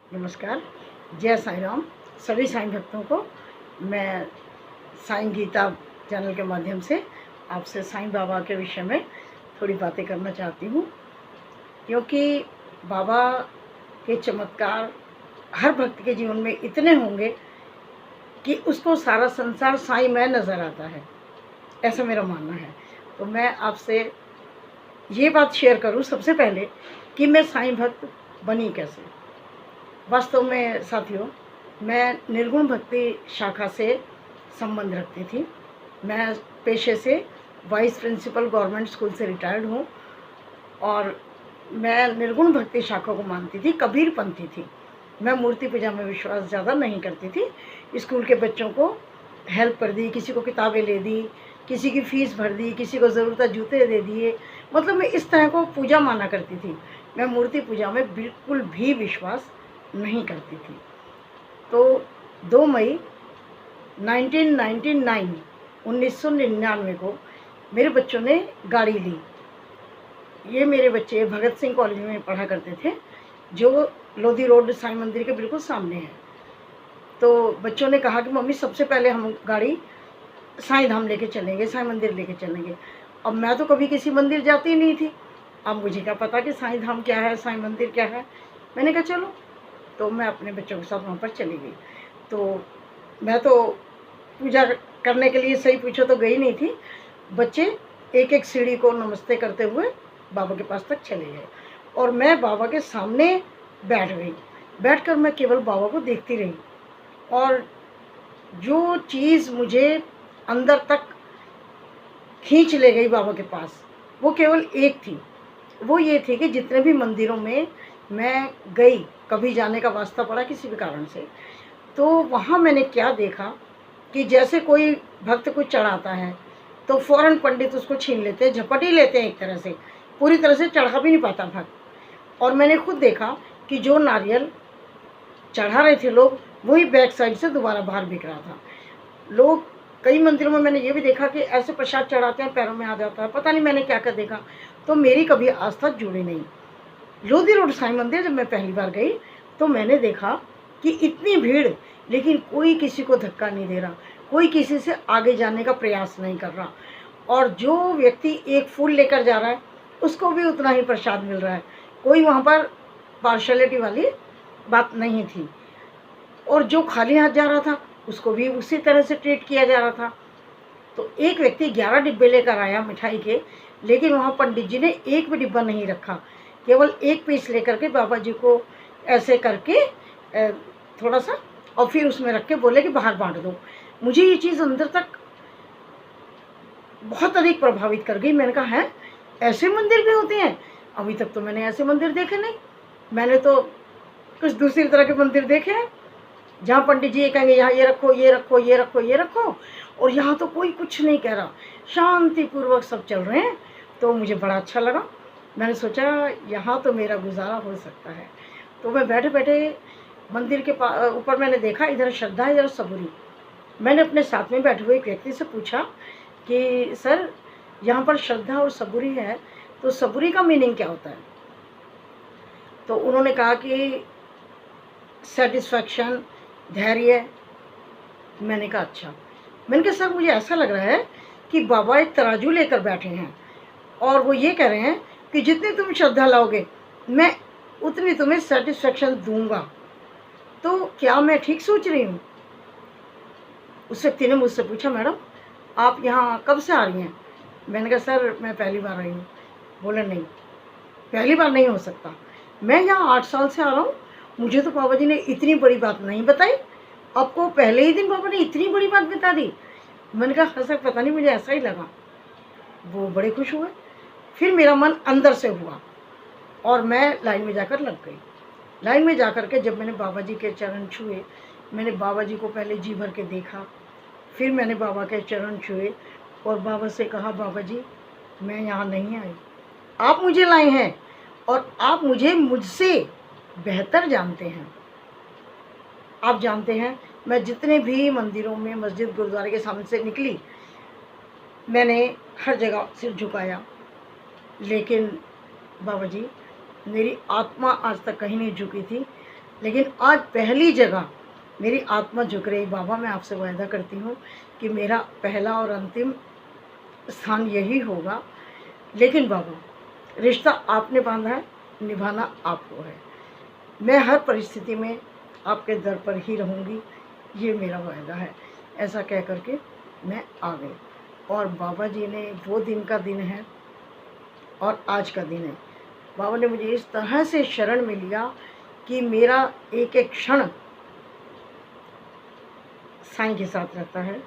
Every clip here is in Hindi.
नमस्कार। जय साईं राम। सभी साईं भक्तों को मैं साईं गीता चैनल के माध्यम से आपसे साईं बाबा के विषय में थोड़ी बातें करना चाहती हूँ, क्योंकि बाबा के चमत्कार हर भक्त के जीवन में इतने होंगे कि उसको सारा संसार साईंमय नज़र आता है, ऐसा मेरा मानना है। तो मैं आपसे ये बात शेयर करूँ सबसे पहले कि मैं साईं भक्त बनी कैसे। वास्तव में साथियों, मैं निर्गुण भक्ति शाखा से संबंध रखती थी। मैं पेशे से वाइस प्रिंसिपल गवर्नमेंट स्कूल से रिटायर्ड हूँ और मैं निर्गुण भक्ति शाखा को मानती थी, कबीरपंथी थी। मैं मूर्ति पूजा में विश्वास ज़्यादा नहीं करती थी। स्कूल के बच्चों को हेल्प कर दी, किसी को किताबें ले दी, किसी की फ़ीस भर दी, किसी को ज़रूरत जूते दे दिए। मतलब मैं इस तरह को पूजा माना करती थी। मैं मूर्ति पूजा में बिल्कुल भी विश्वास नहीं करती थी। तो 2 मई 1999 को मेरे बच्चों ने गाड़ी ली। ये मेरे बच्चे भगत सिंह कॉलेज में पढ़ा करते थे, जो लोधी रोड साईं मंदिर के बिल्कुल सामने है। तो बच्चों ने कहा कि मम्मी सबसे पहले हम गाड़ी साईं धाम लेके चलेंगे, साईं मंदिर लेके चलेंगे। अब मैं तो कभी किसी मंदिर जाती नहीं थी, अब मुझे क्या पता कि साईं धाम क्या है, साईं मंदिर क्या है। मैंने कहा चलो, तो मैं अपने बच्चों के साथ वहाँ पर चली गई। तो मैं तो पूजा करने के लिए सही पूछो तो गई नहीं थी। बच्चे एक एक सीढ़ी को नमस्ते करते हुए बाबा के पास तक चले गए और मैं बाबा के सामने बैठ गई। बैठकर मैं केवल बाबा को देखती रही और जो चीज़ मुझे अंदर तक खींच ले गई बाबा के पास, वो केवल एक थी। वो ये थी कि जितने भी मंदिरों में मैं गई, कभी जाने का वास्ता पड़ा किसी भी कारण से, तो वहाँ मैंने क्या देखा कि जैसे कोई भक्त कुछ चढ़ाता है तो फ़ौरन पंडित उसको छीन लेते हैं, झपट ही लेते हैं एक तरह से, पूरी तरह से चढ़ा भी नहीं पाता भक्त। और मैंने खुद देखा कि जो नारियल चढ़ा रहे थे लोग, वही बैक साइड से दोबारा बाहर बिक रहा था। लोग कई मंदिरों में मैंने ये भी देखा कि ऐसे प्रसाद चढ़ाते हैं, पैरों में आ जाता है, पता नहीं मैंने क्या क्या देखा। तो मेरी कभी आस्था जुड़ी नहीं। लोधी रोड साईं मंदिर जब मैं पहली बार गई तो मैंने देखा कि इतनी भीड़, लेकिन कोई किसी को धक्का नहीं दे रहा, कोई किसी से आगे जाने का प्रयास नहीं कर रहा। और जो व्यक्ति एक फूल लेकर जा रहा है उसको भी उतना ही प्रसाद मिल रहा है। कोई वहाँ पर पार्शलिटी वाली बात नहीं थी। और जो खाली हाथ जा रहा था उसको भी उसी तरह से ट्रीट किया जा रहा था। तो एक व्यक्ति 11 डिब्बे लेकर आया मिठाई के, लेकिन वहाँ पंडित जी ने एक भी डिब्बा नहीं रखा, केवल एक पीस लेकर के बाबा जी को ऐसे करके थोड़ा सा और फिर उसमें रख के बोले कि बाहर बांट दो। मुझे ये चीज़ अंदर तक बहुत अधिक प्रभावित कर गई। मैंने कहा है, ऐसे मंदिर भी होते हैं? अभी तक तो मैंने ऐसे मंदिर देखे नहीं। मैंने तो कुछ दूसरी तरह के मंदिर देखे हैं जहाँ पंडित जी ये कहेंगे यहाँ ये रखो, ये रखो, ये रखो, ये रखो, और यहाँ तो कोई कुछ नहीं कह रहा, शांतिपूर्वक सब चल रहे हैं। तो मुझे बड़ा अच्छा लगा। मैंने सोचा यहाँ तो मेरा गुजारा हो सकता है। तो मैं बैठे बैठे मंदिर के ऊपर मैंने देखा, इधर श्रद्धा इधर सबूरी। मैंने अपने साथ में बैठे हुए एक व्यक्ति से पूछा कि सर, यहाँ पर श्रद्धा और सबूरी है, तो सबूरी का मीनिंग क्या होता है? तो उन्होंने कहा कि सेटिस्फैक्शन, धैर्य। मैंने कहा अच्छा। मैंने कहा सर, मुझे ऐसा लग रहा है कि बाबा एक तराजू लेकर बैठे हैं और वो ये कह रहे हैं कि जितनी तुम श्रद्धा लाओगे मैं उतनी तुम्हें सेटिस्फैक्शन दूंगा। तो क्या मैं ठीक सोच रही हूँ? उस व्यक्ति ने मुझसे पूछा, मैडम आप यहाँ कब से आ रही हैं? मैंने कहा सर, मैं पहली बार आई हूँ। बोले नहीं, पहली बार नहीं हो सकता, मैं यहाँ 8 साल से आ रहा हूँ, मुझे तो बाबा जी ने इतनी बड़ी बात नहीं बताई, आपको पहले ही दिन बाबा ने इतनी बड़ी बात बता दी। मैंने कहा हाँ सर, पता नहीं, मुझे ऐसा ही लगा। वो बड़े खुश हुए। फिर मेरा मन अंदर से हुआ और मैं लाइन में जाकर लग गई। लाइन में जाकर के जब मैंने बाबा जी के चरण छुए, मैंने बाबा जी को पहले जी भर के देखा, फिर मैंने बाबा के चरण छुए और बाबा से कहा, बाबा जी मैं यहाँ नहीं आई, आप मुझे लाए हैं और आप मुझे मुझसे बेहतर जानते हैं। आप जानते हैं, मैं जितने भी मंदिरों में, मस्जिद, गुरुद्वारे के सामने से निकली, मैंने हर जगह सिर झुकाया, लेकिन बाबा जी, मेरी आत्मा आज तक कहीं नहीं झुकी थी। लेकिन आज पहली जगह मेरी आत्मा झुक रही। बाबा, मैं आपसे वायदा करती हूँ कि मेरा पहला और अंतिम स्थान यही होगा, लेकिन बाबा रिश्ता आपने बांधा है, निभाना आपको है। मैं हर परिस्थिति में आपके दर पर ही रहूँगी, ये मेरा वायदा है। ऐसा कह करके मैं आ गई। और बाबा जी ने, वो दिन का दिन है और आज का दिन है, बाबा ने मुझे इस तरह से शरण में लिया कि मेरा एक एक क्षण साईं के साथ रहता है।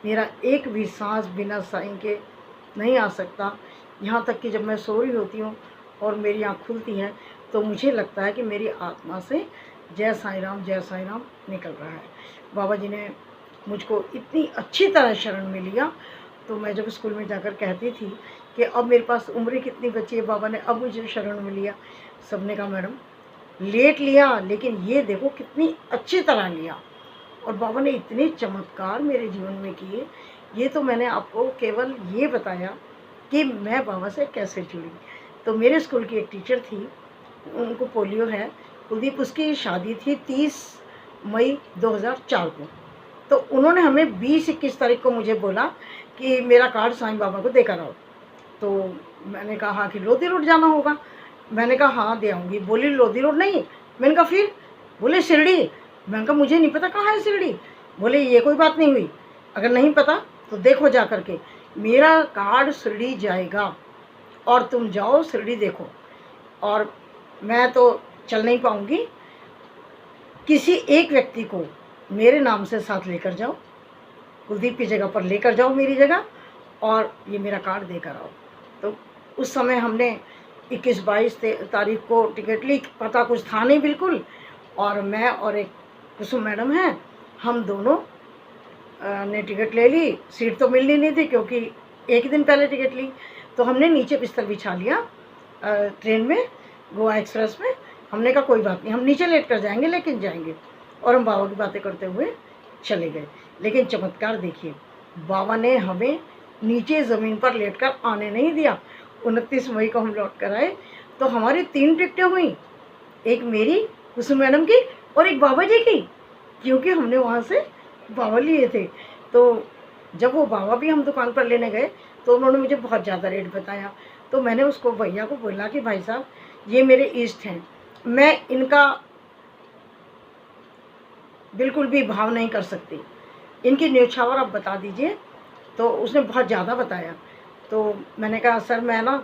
मेरा एक भी सांस बिना साईं के नहीं आ सकता। यहाँ तक कि जब मैं सो रही होती हूँ और मेरी आँख खुलती हैं तो मुझे लगता है कि मेरी आत्मा से जय साईं राम निकल रहा है। बाबा जी ने मुझको इतनी अच्छी तरह शरण में लिया। तो मैं जब स्कूल में जाकर कहती थी कि अब मेरे पास उम्र कितनी बची है, बाबा ने अब मुझे शरण में लिया। सबने कहा मैडम लेट लिया, लेकिन ये देखो कितनी अच्छी तरह लिया। और बाबा ने इतने चमत्कार मेरे जीवन में किए। ये तो मैंने आपको केवल ये बताया कि मैं बाबा से कैसे जुड़ी। तो मेरे स्कूल की एक टीचर थी, उनको पोलियो है, कुलदीप, उसकी शादी थी 30 मई 2004 को। तो उन्होंने हमें 20-21 तारीख को मुझे बोला कि मेरा कार्ड साईं बाबा को देकर आओ। तो मैंने कहा हाँ कि लोधी रोड जाना होगा। मैंने कहा हाँ दे आऊँगी। बोली लोधी रोड नहीं। मैंने कहा फिर? बोले शिरडी। मैंने कहा मुझे नहीं पता कहाँ है शिरडी। बोले ये कोई बात नहीं हुई, अगर नहीं पता तो देखो जा कर के, मेरा कार्ड शिरडी जाएगा और तुम जाओ शिरडी देखो। और मैं तो चल नहीं पाऊँगी, किसी एक व्यक्ति को मेरे नाम से साथ लेकर जाओ, कुलदीप की जगह पर लेकर जाओ मेरी जगह, और ये मेरा कार्ड देकर आओ। तो उस समय हमने 21-22 तारीख को टिकट ली, पता कुछ था नहीं बिल्कुल। और मैं और एक कुसुम मैडम हैं, हम दोनों ने टिकट ले ली। सीट तो मिलनी नहीं थी क्योंकि एक दिन पहले टिकट ली। तो हमने नीचे बिस्तर बिछा लिया ट्रेन में, गोवा एक्सप्रेस में। हमने कहा कोई बात नहीं, हम नीचे लेट कर जाएंगे लेकिन जाएंगे। और हम बाबा की बातें करते हुए चले गए। लेकिन चमत्कार देखिए, बाबा ने हमें नीचे ज़मीन पर लेटकर आने नहीं दिया। 29 मई को हम लौट कर आए तो हमारी 3 टिकटें हुई, एक मेरी, कुसुम मैडम की और एक बाबा जी की, क्योंकि हमने वहाँ से बाबा लिए थे। तो जब वो बाबा भी हम दुकान पर लेने गए तो उन्होंने मुझे बहुत ज़्यादा रेट बताया। तो मैंने उसको भैया को बोला कि भाई साहब ये मेरे इष्ट हैं, मैं इनका बिल्कुल भी भाव नहीं कर सकती, इनकी न्यौछावर आप बता दीजिए। तो उसने बहुत ज़्यादा बताया। तो मैंने कहा सर मैं ना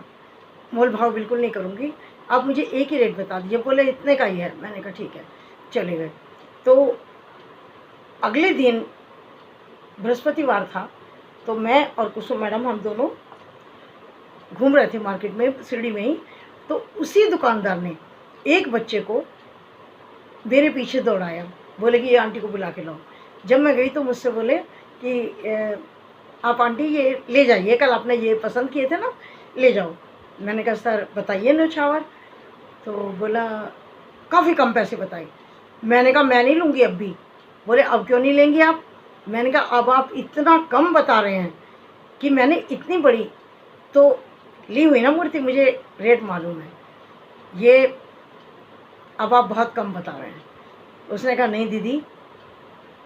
मोल भाव बिल्कुल नहीं करूँगी, आप मुझे एक ही रेट बता दीजिए। बोले इतने का ही है। मैंने कहा ठीक है, चले गए। तो अगले दिन बृहस्पतिवार था, तो मैं और कुसुम मैडम हम दोनों घूम रहे थे मार्केट में, शिरडी में ही। तो उसी दुकानदार ने एक बच्चे को मेरे पीछे दौड़ाया, बोले कि ये आंटी को बुला के लाओ। जब मैं गई तो मुझसे बोले कि आप आंटी ये ले जाइए, कल आपने ये पसंद किए थे ना, ले जाओ। मैंने कहा सर बताइए न्यौछावर। तो बोला काफ़ी कम पैसे बताए। मैंने कहा मैं नहीं लूँगी अब भी। बोले अब क्यों नहीं लेंगी आप? मैंने कहा अब आप इतना कम बता रहे हैं कि मैंने इतनी बड़ी तो ली हुई ना मूर्ति, मुझे रेट मालूम है, ये अब आप बहुत कम बता रहे हैं। उसने कहा नहीं दीदी,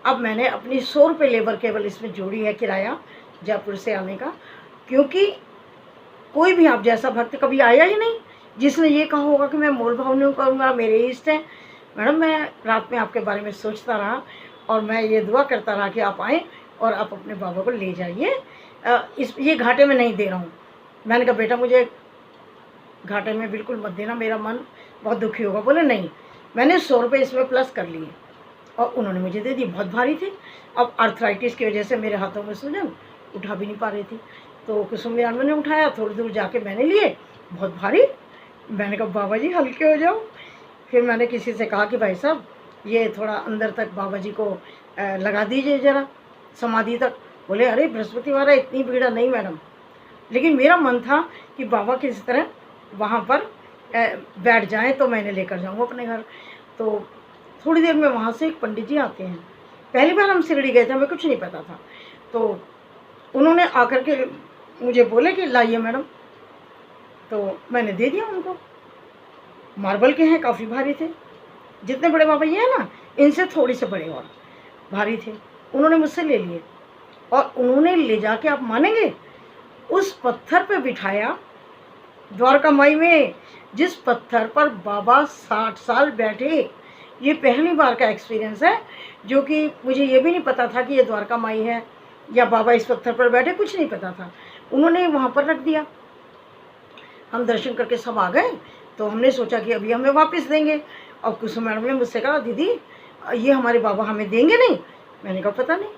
अब मैंने अपनी 100 रुपये लेबर केवल इसमें जोड़ी है किराया जयपुर से आने का, क्योंकि कोई भी आप जैसा भक्त कभी आया ही नहीं जिसने ये कहा होगा कि मैं मोल भाव नहीं करूँगा, मेरे इष्ट हैं। मैडम मैं रात में आपके बारे में सोचता रहा और मैं ये दुआ करता रहा कि आप आएँ और आप अपने बाबा को ले जाइए, ये घाटे में नहीं दे रहा हूँ। मैंने कहा बेटा मुझे घाटे में बिल्कुल मत देना, मेरा मन बहुत दुखी होगा। बोले नहीं, मैंने 100 रुपये इसमें प्लस कर लिए और उन्होंने मुझे दे दी। बहुत भारी थी, अब आर्थराइटिस की वजह से मेरे हाथों में सूजन, उठा भी नहीं पा रही थी। तो कुसुम मैडम ने उठाया, थोड़ी दूर जाके मैंने लिए, बहुत भारी। मैंने कहा बाबा जी हल्के हो जाओ। फिर मैंने किसी से कहा कि भाई साहब ये थोड़ा अंदर तक बाबा जी को लगा दीजिए ज़रा, समाधि तक। बोले अरे बृहस्पतिवार है, इतनी भीड़ नहीं मैडम। लेकिन मेरा मन था कि बाबा किसी तरह वहाँ पर बैठ जाएं तो मैंने लेकर जाऊँगा अपने घर। तो थोड़ी देर में वहाँ से एक पंडित जी आते हैं। पहली बार हम शिरडी गए थे, हमें कुछ नहीं पता था। तो उन्होंने आकर के मुझे बोले कि लाइए मैडम। तो मैंने दे दिया उनको। मार्बल के हैं, काफ़ी भारी थे। जितने बड़े बाबा ये हैं ना, इनसे थोड़ी से बड़े और भारी थे। उन्होंने मुझसे ले लिए और उन्होंने ले जाके, आप मानेंगे, उस पत्थर पे बिठाया द्वारका माई में, जिस पत्थर पर बाबा 60 साल बैठे। ये पहली बार का एक्सपीरियंस है, जो कि मुझे ये भी नहीं पता था कि ये द्वारका माई है या बाबा इस पत्थर पर बैठे, कुछ नहीं पता था। उन्होंने वहाँ पर रख दिया। हम दर्शन करके सब आ गए, तो हमने सोचा कि अभी हमें वापस देंगे। और कुसुम मैडम ने मुझसे कहा, दीदी ये हमारे बाबा हमें देंगे नहीं? मैंने कहा पता नहीं।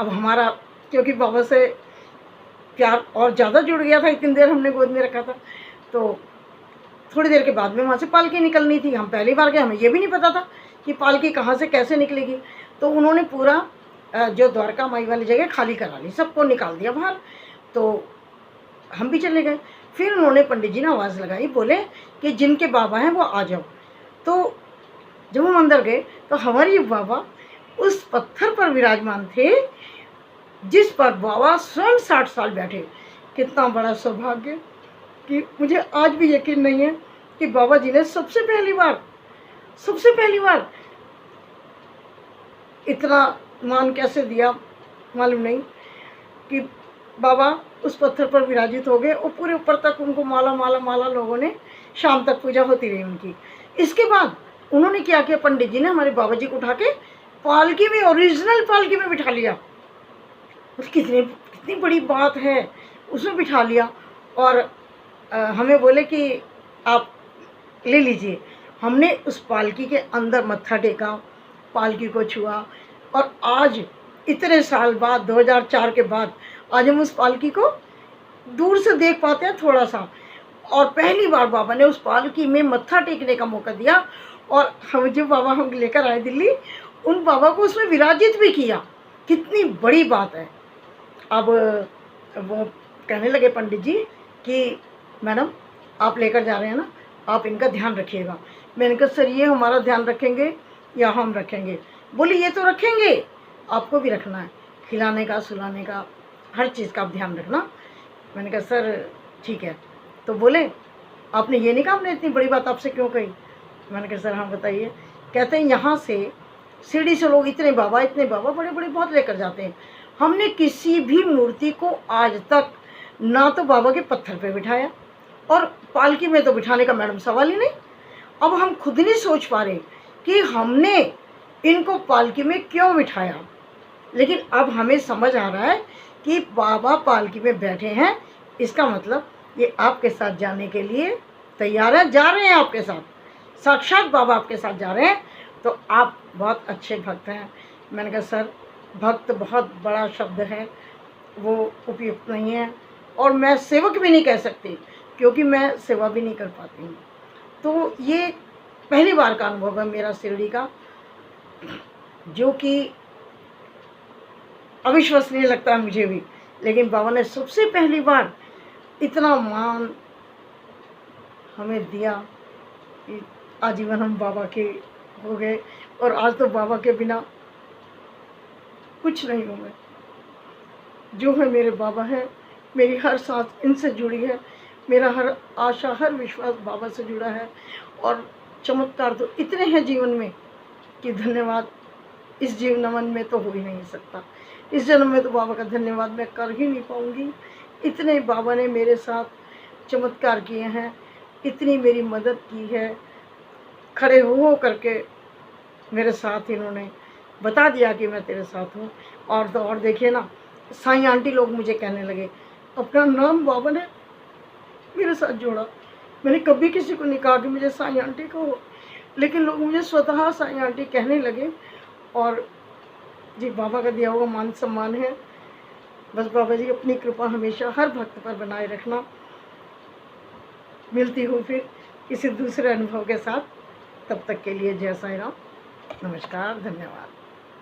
अब हमारा, क्योंकि बाबा से प्यार और ज़्यादा जुड़ गया था, इतनी देर हमने गोद में रखा था, तो थोड़ी देर के बाद में वहाँ से पालकी निकलनी थी। हम पहली बार गए, हमें ये भी नहीं पता था कि पालकी कहाँ से कैसे निकलेगी। तो उन्होंने पूरा जो द्वारका माई वाली जगह खाली करा ली, सबको निकाल दिया बाहर। तो हम भी चले गए। फिर उन्होंने, पंडित जी ने आवाज़ लगाई, बोले कि जिनके बाबा हैं वो आ जाओ। तो जब हम अंदर गए तो हमारे बाबा उस पत्थर पर विराजमान थे जिस पर बाबा स्वयं 60 साल बैठे। कितना बड़ा सौभाग्य कि मुझे आज भी यकीन नहीं है कि बाबा जी ने सबसे पहली बार इतना मान कैसे दिया, मालूम नहीं, कि बाबा उस पत्थर पर विराजित हो गए और पूरे ऊपर तक उनको माला माला माला लोगों ने, शाम तक पूजा होती रही उनकी। इसके बाद उन्होंने क्या किया, पंडित जी ने हमारे बाबा जी को उठा के पालकी में, ओरिजिनल पालकी में बिठा लिया। कितनी बड़ी बात है, उसमें बिठा लिया। और हमें बोले कि आप ले लीजिए। हमने उस पालकी के अंदर मत्था टेका, पालकी को छुआ, और आज इतने साल बाद, 2004 के बाद, आज हम उस पालकी को दूर से देख पाते हैं थोड़ा सा। और पहली बार बाबा ने उस पालकी में मत्था टेकने का मौका दिया। और हम जो बाबा हम लेकर आए दिल्ली, उन बाबा को उसमें विराजित भी किया। कितनी बड़ी बात है। अब वो कहने लगे पंडित जी कि मैडम आप लेकर जा रहे हैं ना, आप इनका ध्यान रखिएगा। मैंने कहा सर ये हमारा ध्यान रखेंगे या हम रखेंगे? बोले ये तो रखेंगे, आपको भी रखना है, खिलाने का, सुलाने का, हर चीज़ का आप ध्यान रखना। मैंने कहा सर ठीक है। तो बोले आपने ये नहीं कहा, आपने इतनी बड़ी बात आपसे क्यों कही? मैंने कहा सर हाँ बताइए। कहते हैं यहाँ से सीढ़ी से लोग इतने बाबा बड़े बड़े बहुत लेकर जाते हैं। हमने किसी भी मूर्ति को आज तक ना तो बाबा के पत्थर पे बिठाया, और पालकी में तो बिठाने का मैडम सवाल ही नहीं। अब हम खुद नहीं सोच पा रहे कि हमने इनको पालकी में क्यों बिठाया, लेकिन अब हमें समझ आ रहा है कि बाबा पालकी में बैठे हैं, इसका मतलब ये आपके साथ जाने के लिए तैयार है, जा रहे हैं आपके साथ, साक्षात बाबा आपके साथ जा रहे हैं। तो आप बहुत अच्छे भक्त हैं। मैंने कहा सर भक्त बहुत बड़ा शब्द है, वो उपयुक्त नहीं है, और मैं सेवक भी नहीं कह सकती क्योंकि मैं सेवा भी नहीं कर पाती हूँ। तो ये पहली बार का अनुभव है मेरा शिरडी का, जो कि अविश्वसनीय लगता है मुझे भी। लेकिन बाबा ने सबसे पहली बार इतना मान हमें दिया कि आजीवन हम बाबा के हो गए। और आज तो बाबा के बिना कुछ नहीं हूँ मैं। जो है मेरे बाबा हैं, मेरी हर सांस इनसे जुड़ी है, मेरा हर आशा हर विश्वास बाबा से जुड़ा है। और चमत्कार तो इतने हैं जीवन में कि धन्यवाद इस जीवनमन में तो हो ही नहीं सकता। इस जन्म में तो बाबा का धन्यवाद मैं कर ही नहीं पाऊँगी। इतने बाबा ने मेरे साथ चमत्कार किए हैं, इतनी मेरी मदद की है, खड़े हो करके मेरे साथ इन्होंने बता दिया कि मैं तेरे साथ हूँ। और तो और देखिए ना, साईं आंटी लोग मुझे कहने लगे, अपना नाम बाबा ने मेरे साथ जोड़ा। मैंने कभी किसी को नहीं कहा कि मुझे साईं आंटी कहो, लेकिन लोग मुझे स्वतः साईं आंटी कहने लगे। और जी बाबा का दिया हुआ मान सम्मान है। बस बाबा जी अपनी कृपा हमेशा हर भक्त पर बनाए रखना। मिलती हूँ फिर किसी दूसरे अनुभव के साथ, तब तक के लिए जय साईं राम, नमस्कार, धन्यवाद।